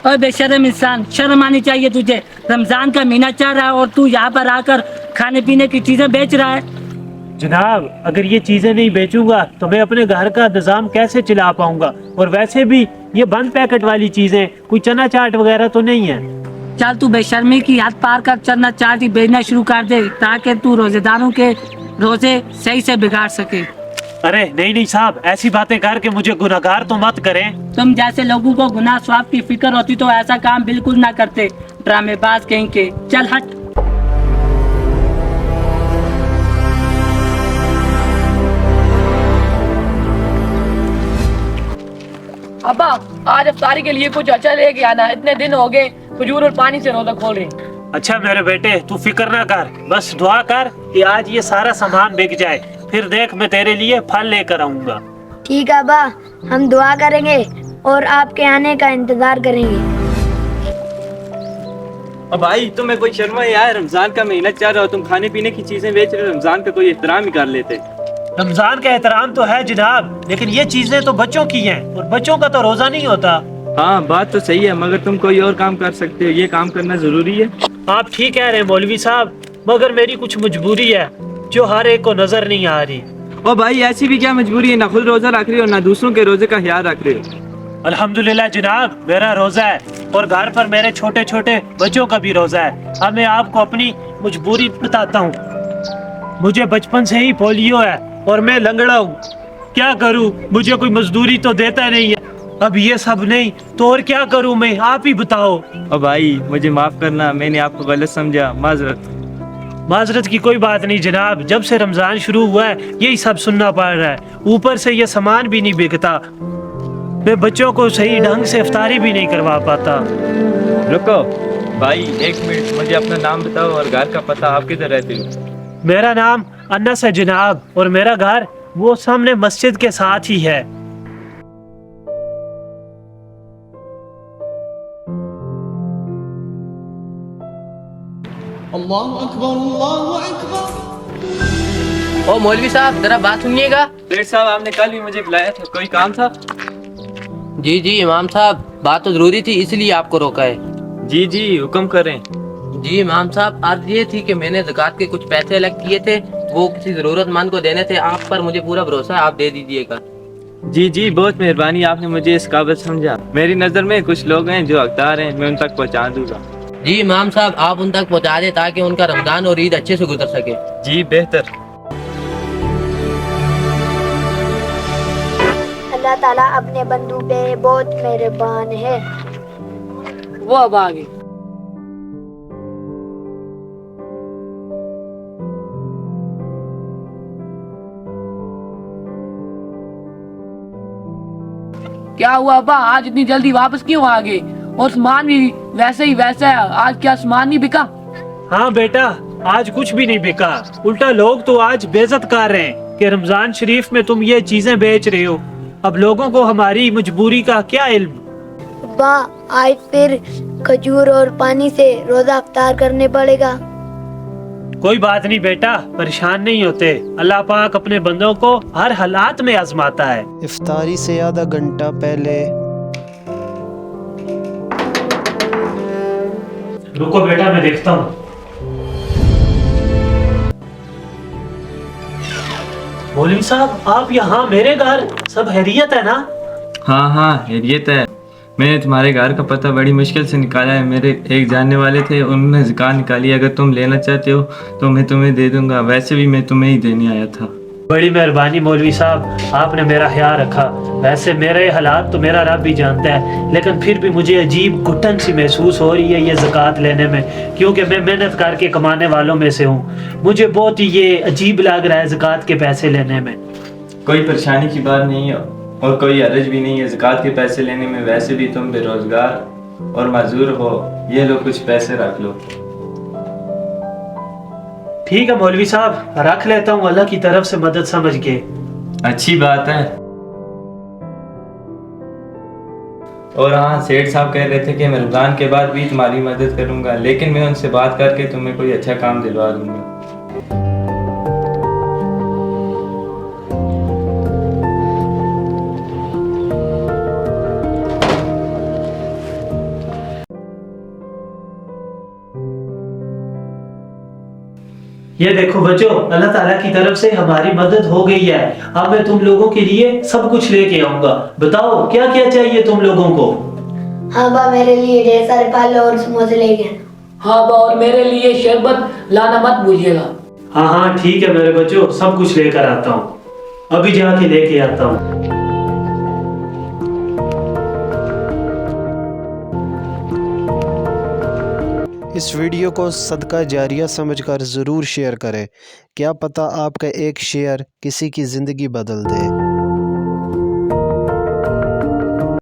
और बेशर्म इंसान, शर्म आनी चाहिए तुझे। रमजान का महीना चल रहा है और तू यहाँ पर आकर खाने पीने की चीजें बेच रहा है। जनाब, अगर ये चीजें नहीं बेचूंगा तो मैं अपने घर का इंतजाम कैसे चला पाऊंगा? और वैसे भी ये बंद पैकेट वाली चीजें, कोई चना चाट वगैरह तो नहीं है। चल तू बेशर्मी की हद पार कर, चना चाट ही बेचना शुरू कर दे ताकि तू रोजेदारों के रोजे सही से बिगाड़ सके। अरे नहीं नहीं साहब, ऐसी बातें करके मुझे गुनहगार तो मत करें। तुम जैसे लोगों को गुनाह स्वाब की फिक्र होती तो ऐसा काम बिल्कुल ना करते, ड्रामेबाज कहीं के। चल हट। अब्बा, आज इफ्तारी के लिए कुछ अच्छा लेके आना, इतने दिन हो गए खजूर और पानी से रोजा खोल रहे। अच्छा मेरे बेटे, तू फिक्र ना कर, बस दुआ कर कि आज ये सारा सामान बिक जाए, फिर देख मैं तेरे लिए फल लेकर आऊंगा। ठीक है अब्बा, हम दुआ करेंगे और आपके आने का इंतजार करेंगे। अब भाई तुम्हें कोई शर्म है यार? रमजान का महीना चल रहा हो, तुम खाने पीने की चीजें बेच रहे हो, रमजान का कोई एहतराम ही कर लेते। रमजान का एहतराम तो है जनाब, लेकिन ये चीजें तो बच्चों की हैं और बच्चों का तो रोजा नहीं होता। हाँ बात तो सही है, मगर तुम कोई और काम कर सकते हो, ये काम करना जरूरी है। आप ठीक कह रहे हैं मौलवी साहब, मगर मेरी कुछ मजबूरी है जो हर एक को नजर नहीं आ रही। ओ भाई, ऐसी भी क्या मजबूरी है? ना खुद रोजा रख रहे हो ना दूसरों के रोजे का ख्याल रख रहे हो। अल्हम्दुलिल्लाह जनाब, मेरा रोजा है और घर पर मेरे छोटे छोटे बच्चों का भी रोजा है। अब मैं आपको अपनी मजबूरी बताता हूँ। मुझे बचपन से ही पोलियो है और मैं लंगड़ा हूँ, क्या करूँ? मुझे कोई मजदूरी तो देता नहीं है। अब ये सब नहीं तो और क्या करूँ मैं, आप ही बताओ। ओ भाई मुझे माफ करना, मैंने आपको गलत समझा, माजरत। माजरत की कोई बात नहीं जनाब, जब से रमजान शुरू हुआ है यही सब सुनना पड़ रहा है, ऊपर से ये सामान भी नहीं बिकता, मैं बच्चों को सही ढंग से इफ्तारी भी नहीं करवा पाता। रुको भाई, एक मिनट, मुझे अपना नाम बताओ और घर का पता। आप किधर रहते हो? मेरा नाम अनस है जनाब और मेरा घर वो सामने मस्जिद के साथ ही है। ओ मौलवी साहब, जरा बात सुनिएगा। सेठ साहब, आपने कल भी मुझे बुलाया था, कोई काम था? जी जी इमाम साहब, बात तो जरूरी थी इसलिए आपको रोका है। जी जी हुक्म करें। जी इमाम साहब, अर्ज ये थी कि मैंने ज़कात के कुछ पैसे अलग किए थे, वो किसी जरूरतमंद को देने थे। आप पर मुझे पूरा भरोसा है, आप दे दीजिएगा। जी जी बहुत मेहरबानी, आपने मुझे इस काबिल समझा। मेरी नज़र में कुछ लोग हैं जो हकदार हैं, मैं उन तक पहुँचा दूंगा। जी इमाम साहब, आप उन तक पहुँचा दें ताकि उनका रमजान और ईद अच्छे से गुजर सके। जी बेहतर। अल्लाह ताला अपने बंदू पे बहुत मेहरबान है। वो अब आ गई। क्या हुआ अब्बा, आज इतनी जल्दी वापस क्यों आ गए? और सामान भी वैसे ही वैसा है, आज क्या सामान नहीं बिका? हाँ बेटा, आज कुछ भी नहीं बिका, उल्टा लोग तो आज बेइज्जत कर रहे हैं कि रमजान शरीफ में तुम ये चीजें बेच रहे हो। अब लोगों को हमारी मजबूरी का क्या इल्म। अब्बा, आज फिर खजूर और पानी से रोजा अफ्तार करने पड़ेगा। कोई बात नहीं बेटा, परेशान नहीं होते, अल्लाह पाक अपने बंदों को हर हालात में आजमाता है। इफ्तारी से आधा घंटा पहले। रुको बेटा, मैं देखता हूँ। मौलवी साहब, आप यहाँ मेरे घर, सब हैरियत है ना? हाँ हाँ हैरियत है। मैंने तुम्हारे घर का पता बड़ी मुश्किल से निकाला है, मेरे एक जानने वाले थे, उन्होंने ज़कात निकाली। अगर तुम लेना चाहते हो तो मैं तुम्हें दे दूंगा, वैसे भी मैं तुम्हें ही देने आया था। बड़ी मेहरबानी मौलवी साहब, आपने मेरा ख्याल रखा। वैसे मेरे हालात तो मेरा रब भी जानता है, लेकिन फिर भी मुझे अजीब घुटन सी महसूस हो रही है ये ज़कात लेने में, क्योंकि मैं मेहनत करके कमाने वालों में से हूँ। मुझे बहुत ही ये अजीब लग रहा है ज़कात के पैसे लेने में। कोई परेशानी की बात नहीं है और कोई हरज भी नहीं है ज़कात के पैसे लेने में, वैसे भी तुम बेरोजगार और माजूर हो। ये लो कुछ पैसे रख लो। ठीक है मौलवी साहब, रख लेता हूँ, अल्लाह की तरफ से मदद समझ के। अच्छी बात है। और हाँ, सेठ साहब कह रहे थे कि मैं रमजान के बाद भी तुम्हारी मदद करूंगा, लेकिन मैं उनसे बात करके तुम्हें कोई अच्छा काम दिलवा दूंगा। ये देखो बच्चों, अल्लाह ताला की तरफ से हमारी मदद हो गई है। अब मैं तुम लोगों के लिए सब कुछ लेके आऊंगा। बताओ क्या क्या चाहिए तुम लोगों को? हाँ बा, मेरे लिए ढेर सारे फल और समोसे लेके आना। हाँ बा, और मेरे लिए शरबत लाना मत भूलिएगा। हाँ हाँ ठीक है मेरे बच्चों, सब कुछ लेकर आता हूँ, अभी जाके लेके आता हूँ। इस वीडियो को सदका जारिया समझकर ज़रूर शेयर करें। क्या पता आपका एक शेयर किसी की ज़िंदगी बदल दे।